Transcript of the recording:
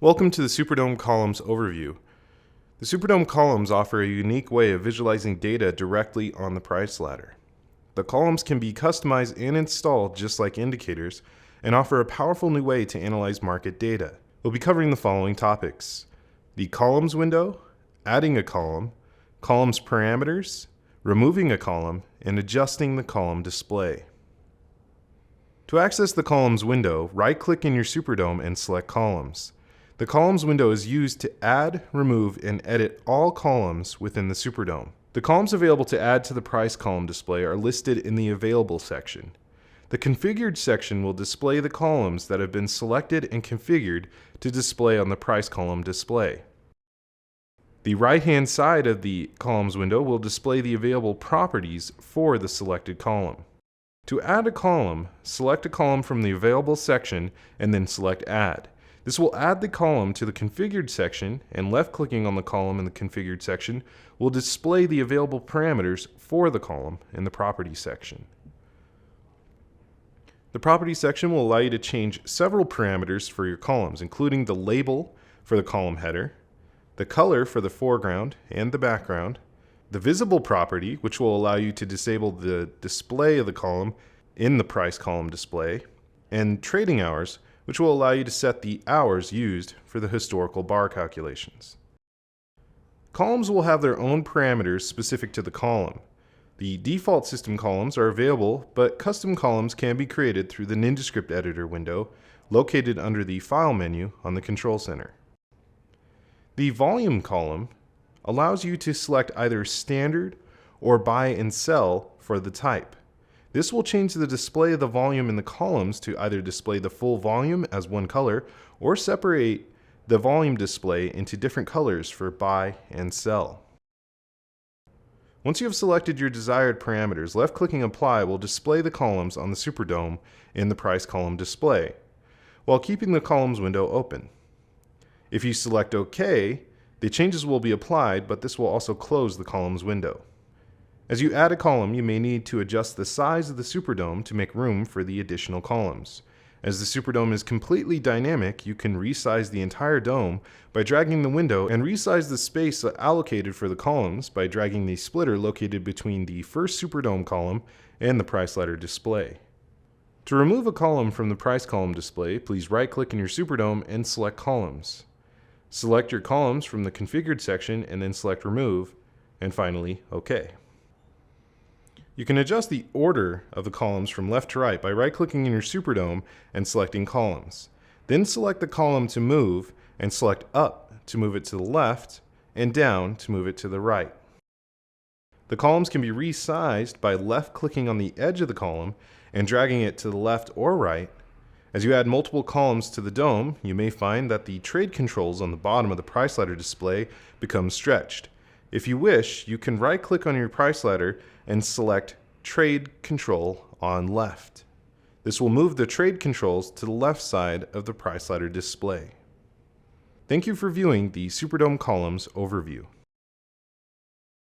Welcome to the SuperDOM Columns overview. The SuperDOM Columns offer a unique way of visualizing data directly on the price ladder. The columns can be customized and installed just like indicators and offer a powerful new way to analyze market data. We'll be covering the following topics: the columns window, adding a column, columns parameters, removing a column, and adjusting the column display. To access the columns window, right-click in your SuperDOM and select Columns. The columns window is used to add, remove, and edit all columns within the SuperDOM. The columns available to add to the price column display are listed in the Available section. The Configured section will display the columns that have been selected and configured to display on the price column display. The right-hand side of the columns window will display the available properties for the selected column. To add a column, select a column from the Available section and then select Add. This will add the column to the Configured section, and left-clicking on the column in the Configured section will display the available parameters for the column in the Properties section. The Properties section will allow you to change several parameters for your columns, including the label for the column header, the color for the foreground and the background, the visible property, which will allow you to disable the display of the column in the price column display, and trading hours, which will allow you to set the hours used for the historical bar calculations. Columns will have their own parameters specific to the column. The default system columns are available, but custom columns can be created through the NinjaScript editor window located under the File menu on the Control Center. The volume column allows you to select either standard or buy and sell for the type. This will change the display of the volume in the columns to either display the full volume as one color or separate the volume display into different colors for buy and sell. Once you have selected your desired parameters, left-clicking Apply will display the columns on the SuperDOM in the price column display, while keeping the columns window open. If you select OK, the changes will be applied, but this will also close the columns window. As you add a column, you may need to adjust the size of the SuperDOM to make room for the additional columns. As the SuperDOM is completely dynamic, you can resize the entire dome by dragging the window and resize the space allocated for the columns by dragging the splitter located between the first SuperDOM column and the price ladder display. To remove a column from the price column display, please right-click in your SuperDOM and select Columns. Select your columns from the Configured section and then select Remove, and finally, OK. You can adjust the order of the columns from left to right by right-clicking in your SuperDOM and selecting Columns. Then select the column to move and select Up to move it to the left and Down to move it to the right. The columns can be resized by left-clicking on the edge of the column and dragging it to the left or right. As you add multiple columns to the dome, you may find that the trade controls on the bottom of the price ladder display become stretched. If you wish, you can right-click on your price ladder and select Trade Control on Left. This will move the trade controls to the left side of the price ladder display. Thank you for viewing the SuperDOM Columns overview.